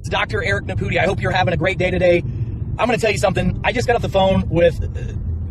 It's Dr. Eric Nepute. I hope you're having a great day today. I'm going to tell you something. I just got off the phone with...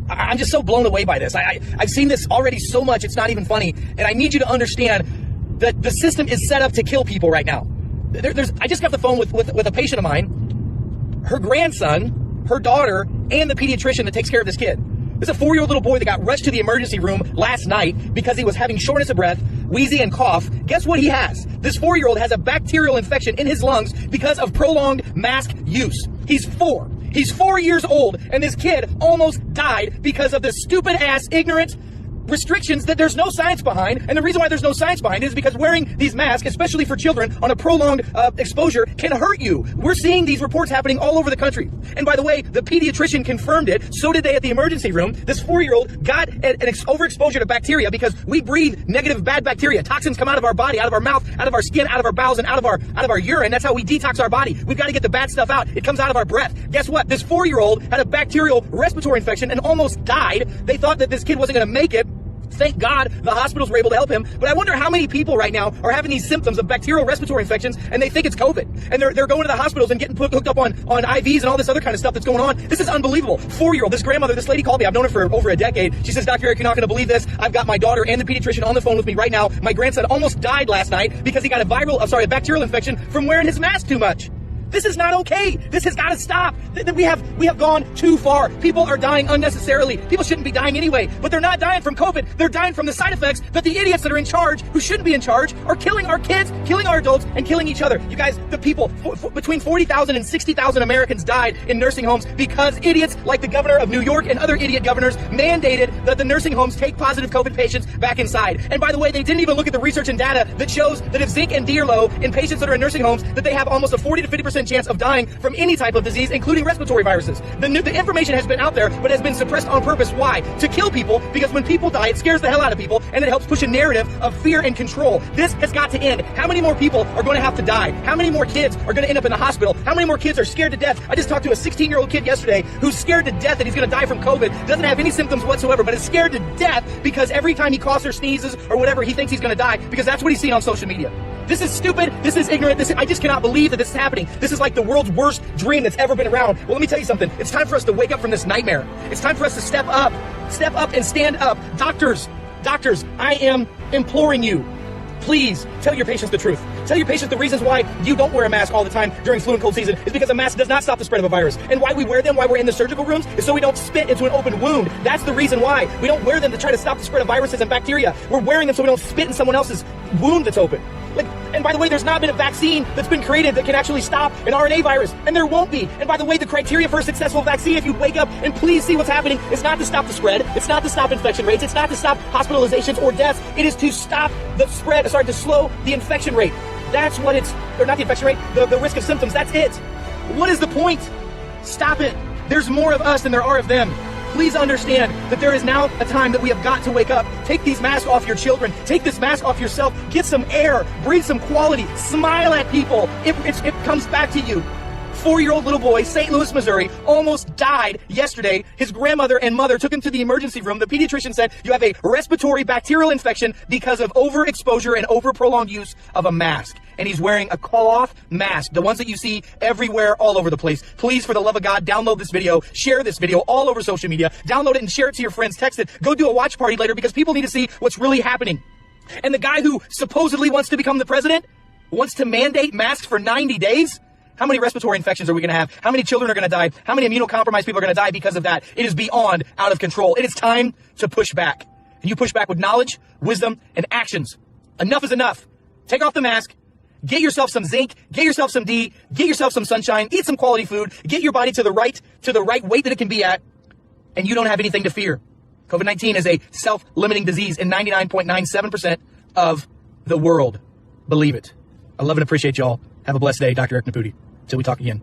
I'm just so blown away by this. I've seen this already so much, it's not even funny. And I need you to understand that the system is set up to kill people right now. I just got off the phone with a patient of mine, her grandson, her daughter, and the pediatrician that takes care of this kid. There's a 4-year-old little boy that got rushed to the emergency room last night because he was having shortness of breath, wheezy, and cough. Guess what he has? This 4-year-old has a bacterial infection in his lungs because of prolonged mask use. He's 4. He's 4 years old, and this kid almost died because of the stupid-ass, ignorant restrictions that there's no science behind. And the reason why there's no science behind it is because wearing these masks, especially for children on a prolonged exposure, can hurt you. We're seeing these reports happening all over the country. And by the way, the pediatrician confirmed it. So did they at the emergency room. This 4-year-old got an overexposure to bacteria because we breathe negative bad bacteria. Toxins come out of our body, out of our mouth, out of our skin, out of our bowels, and out of our urine. That's how we detox our body. We've got to get the bad stuff out. It comes out of our breath. Guess what? This 4-year-old had a bacterial respiratory infection and almost died. They thought that this kid wasn't going to make it. Thank God the hospitals were able to help him. But I wonder how many people right now are having these symptoms of bacterial respiratory infections and they think it's COVID. And they're going to the hospitals and getting hooked up on IVs and all this other kind of stuff that's going on. This is unbelievable. 4-year-old, this grandmother, this lady called me. I've known her for over a decade. She says, Dr. Eric, you're not going to believe this. I've got my daughter and the pediatrician on the phone with me right now. My grandson almost died last night because he got a bacterial infection from wearing his mask too much. This is not okay. This has got to stop. We have gone too far. People are dying unnecessarily. People shouldn't be dying anyway, but they're not dying from COVID. They're dying from the side effects that the idiots that are in charge, who shouldn't be in charge, are killing our kids, killing our adults, and killing each other. You guys, the people, between 40,000 and 60,000 Americans died in nursing homes because idiots like the governor of New York and other idiot governors mandated that the nursing homes take positive COVID patients back inside. And by the way, they didn't even look at the research and data that shows that if zinc and D are low in patients that are in nursing homes, that they have almost a 40 to 50% chance of dying from any type of disease, including respiratory viruses. The information has been out there, but has been suppressed on purpose. Why? To kill people, because when people die, it scares the hell out of people, and it helps push a narrative of fear and control. This has got to end. How many more people are going to have to die? How many more kids are going to end up in the hospital? How many more kids are scared to death? I just talked to a 16-year-old kid yesterday who's scared to death that he's going to die from COVID, doesn't have any symptoms whatsoever, but is scared to death because every time he coughs or sneezes or whatever, he thinks he's going to die because that's what he's seen on social media. This is stupid. This is ignorant. I just cannot believe that this is happening. This is like the world's worst dream that's ever been around. Well, let me tell you something. It's time for us to wake up from this nightmare. It's time for us to step up and stand up. Doctors, I am imploring you. Please tell your patients the truth. Tell your patients the reasons why you don't wear a mask all the time during flu and cold season is because a mask does not stop the spread of a virus. And why we wear them, why we're in the surgical rooms, is so we don't spit into an open wound. That's the reason why. We don't wear them to try to stop the spread of viruses and bacteria. We're wearing them so we don't spit in someone else's wound that's open. And by the way, there's not been a vaccine that's been created that can actually stop an RNA virus, and there won't be. And by the way, the criteria for a successful vaccine, if you wake up and please see what's happening, it's not to stop the spread, it's not to stop infection rates, it's not to stop hospitalizations or deaths, it is to stop the spread, to slow the infection rate. That's what or not the infection rate, the risk of symptoms, that's it. What is the point? Stop it. There's more of us than there are of them. Please understand that there is now a time that we have got to wake up. Take these masks off your children. Take this mask off yourself. Get some air. Breathe some quality. Smile at people. It comes back to you. 4-year-old little boy, St. Louis, Missouri, almost died yesterday. His grandmother and mother took him to the emergency room. The pediatrician said, you have a respiratory bacterial infection because of overexposure and over-prolonged use of a mask. And he's wearing a cloth mask, the ones that you see everywhere, all over the place. Please, for the love of God, download this video, share this video all over social media, download it and share it to your friends, text it, go do a watch party later because people need to see what's really happening. And the guy who supposedly wants to become the president wants to mandate masks for 90 days? How many respiratory infections are we going to have? How many children are going to die? How many immunocompromised people are going to die because of that? It is beyond out of control. It is time to push back. And you push back with knowledge, wisdom, and actions. Enough is enough. Take off the mask. Get yourself some zinc. Get yourself some D. Get yourself some sunshine. Eat some quality food. Get your body to the right weight that it can be at. And you don't have anything to fear. COVID-19 is a self-limiting disease in 99.97% of the world. Believe it. I love and appreciate y'all. Have a blessed day. Dr. Eric Nepute. Till we talk again.